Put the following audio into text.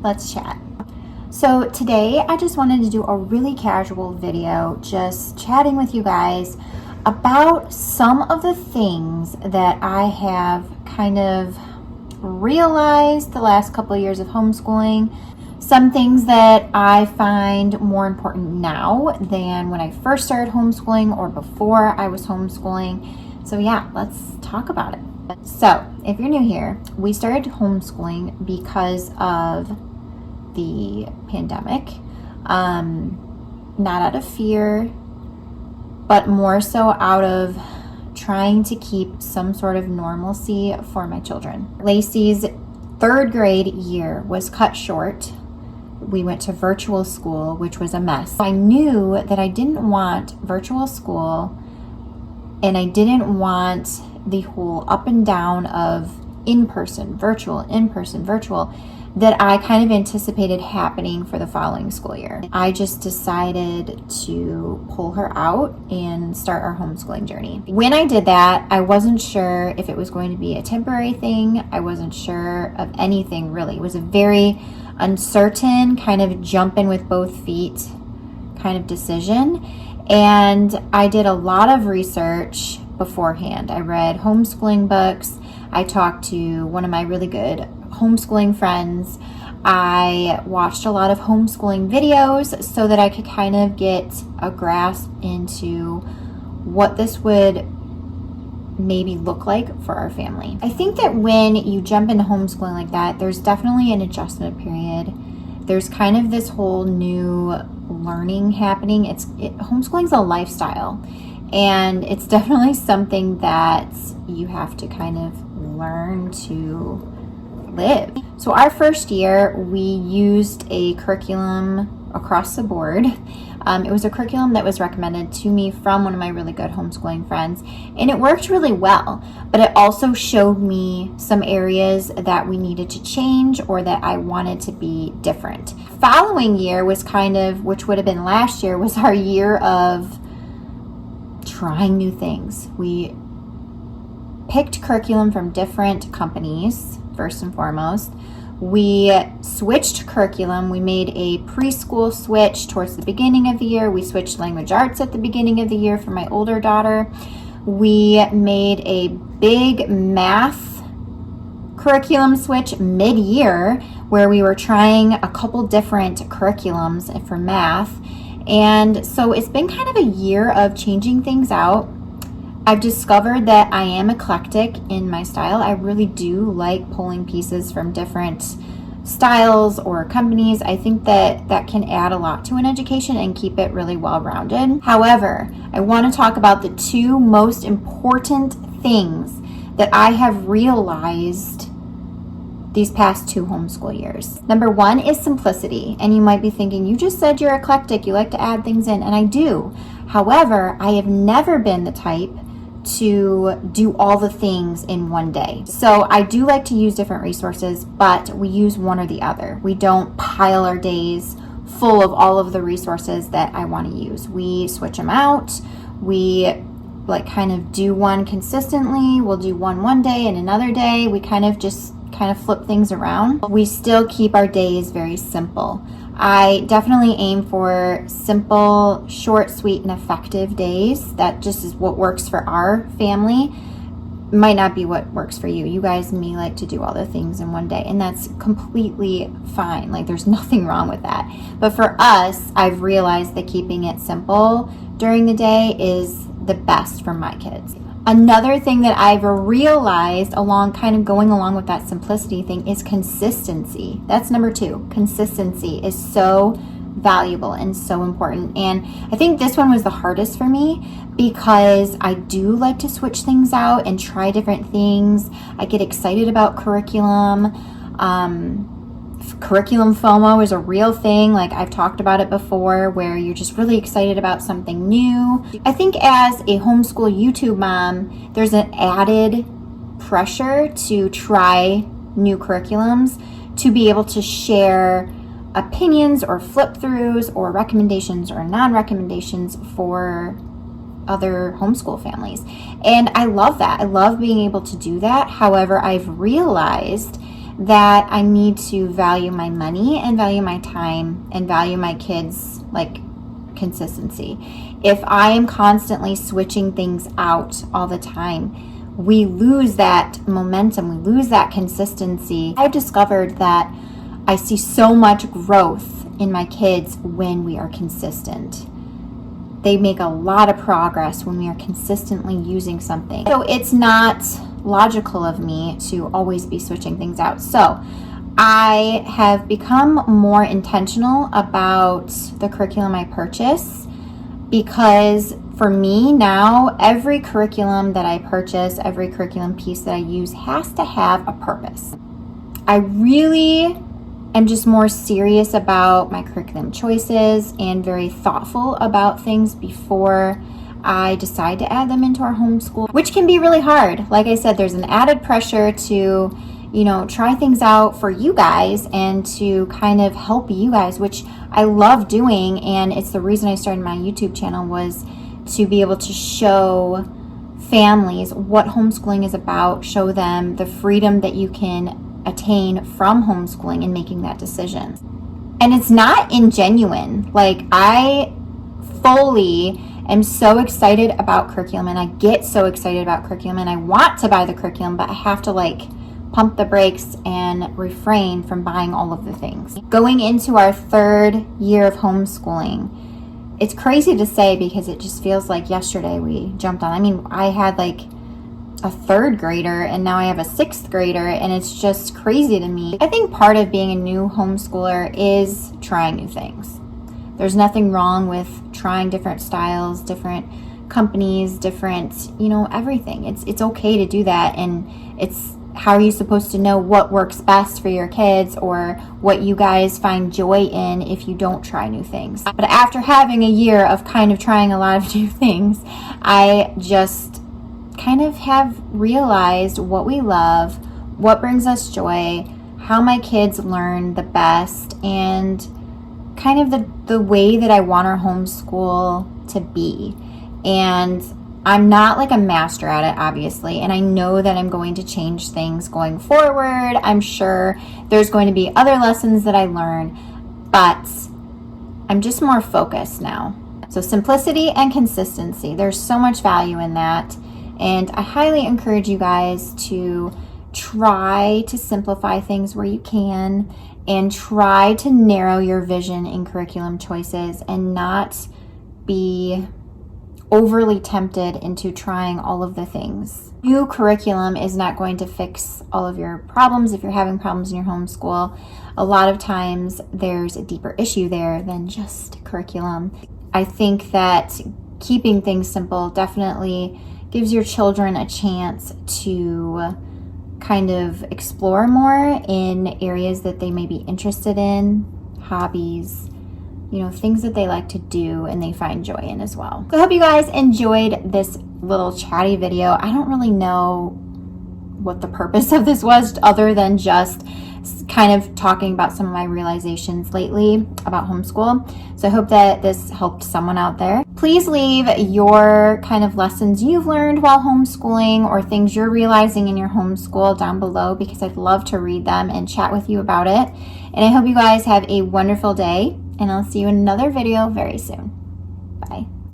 let's chat. So today I just wanted to do a really casual video, just chatting with you guys about some of the things that I have kind of realized the last couple of years of homeschooling. Some things that I find more important now than when I first started homeschooling or before I was homeschooling. So yeah, let's talk about it. So if you're new here, we started homeschooling because of the pandemic, not out of fear, but more so out of trying to keep some sort of normalcy for my children. Lacey's third grade year was cut short. We went to virtual school, which was a mess. I knew that I didn't want virtual school, and I didn't want the whole up and down of in-person, virtual, that I kind of anticipated happening for the following school year. I just decided to pull her out and start our homeschooling journey. When I did that, I wasn't sure if it was going to be a temporary thing. I wasn't sure of anything really. It was a very uncertain, kind of jump in with both feet kind of decision. And I did a lot of research beforehand. I read homeschooling books. I talked to one of my really good homeschooling friends. I watched a lot of homeschooling videos so that I could kind of get a grasp into what this would maybe look like for our family. I think that when you jump into homeschooling like that, there's definitely an adjustment period. There's kind of this whole new learning happening. Homeschooling's a lifestyle, and it's definitely something that you have to kind of learn to live. So our first year, we used a curriculum across the board. It was a curriculum that was recommended to me from one of my really good homeschooling friends, and it worked really well, but it also showed me some areas that we needed to change or that I wanted to be different. Following year was which would have been last year, was our year of trying new things. We picked curriculum from different companies, first and foremost. We switched curriculum. We made a preschool switch towards the beginning of the year. We switched language arts at the beginning of the year for my older daughter. We made a big math curriculum switch mid-year where we were trying a couple different curriculums for math. And so it's been kind of a year of changing things out. I've discovered that I am eclectic in my style. I really do like pulling pieces from different styles or companies. I think that that can add a lot to an education and keep it really well-rounded. However, I want to talk about the two most important things that I have realized these past 2 homeschool years. Number one is simplicity. And you might be thinking, you just said you're eclectic, you like to add things in, and I do. However, I have never been the type to do all the things in one day. So I do like to use different resources, but we use one or the other. We don't pile our days full of all of the resources that I want to use. We switch them out. We kind of do one consistently. We'll do one day and another day. We kind of flip things around. We still keep our days very simple. I definitely aim for simple, short, sweet, and effective days. That just is what works for our family. Might not be what works for you. You guys may like to do all the things in one day, and that's completely fine. There's nothing wrong with that. But for us, I've realized that keeping it simple during the day is the best for my kids. Another thing that I've realized going along with that simplicity thing is consistency. That's number 2. Consistency is so valuable and so important. And I think this one was the hardest for me because I do like to switch things out and try different things. I get excited about curriculum. Curriculum FOMO is a real thing. I've talked about it before, where you're just really excited about something new. I think as a homeschool YouTube mom, there's an added pressure to try new curriculums, to be able to share opinions or flip throughs or recommendations or non-recommendations for other homeschool families. And I love that. I love being able to do that. However, I've realized that I need to value my money and value my time and value my kids' like consistency. If I am constantly switching things out all the time, we lose that momentum, we lose that consistency. I've discovered that I see so much growth in my kids when we are consistent. They make a lot of progress when we are consistently using something. So it's not logical of me to always be switching things out. So I have become more intentional about the curriculum I purchase, because for me now, every curriculum that I purchase, every curriculum piece that I use has to have a purpose. I really am just more serious about my curriculum choices and very thoughtful about things before I decide to add them into our homeschool, which can be really hard. Like I said, there's an added pressure to, try things out for you guys and to kind of help you guys, which I love doing. And it's the reason I started my YouTube channel, was to be able to show families what homeschooling is about, show them the freedom that you can attain from homeschooling and making that decision. And it's not ingenuine. Like, I fully am so excited about curriculum, and I get so excited about curriculum, and I want to buy the curriculum, but I have to pump the brakes and refrain from buying all of the things. Going into our 3rd year of homeschooling, it's crazy to say because it just feels like yesterday we jumped on. I mean, I had a 3rd grader and now I have a 6th grader, and it's just crazy to me. I think part of being a new homeschooler is trying new things. There's nothing wrong with trying different styles, different companies, different, everything. It's okay to do that, and it's how are you supposed to know what works best for your kids or what you guys find joy in if you don't try new things? But after having a year of kind of trying a lot of new things, I just kind of have realized what we love, what brings us joy, how my kids learn the best, and kind of the way that I want our homeschool to be. And I'm not a master at it, obviously, and I know that I'm going to change things going forward. I'm sure there's going to be other lessons that I learn, but I'm just more focused now. So simplicity and consistency, there's so much value in that. And I highly encourage you guys to try to simplify things where you can, and try to narrow your vision in curriculum choices and not be overly tempted into trying all of the things. New curriculum is not going to fix all of your problems if you're having problems in your homeschool. A lot of times there's a deeper issue there than just curriculum. I think that keeping things simple definitely gives your children a chance to kind of explore more in areas that they may be interested in, hobbies, things that they like to do and they find joy in as well. So I hope you guys enjoyed this little chatty video. I don't really know what the purpose of this was other than just kind of talking about some of my realizations lately about homeschool. So I hope that this helped someone out there. Please leave your kind of lessons you've learned while homeschooling or things you're realizing in your homeschool down below, because I'd love to read them and chat with you about it. And I hope you guys have a wonderful day, and I'll see you in another video very soon. Bye.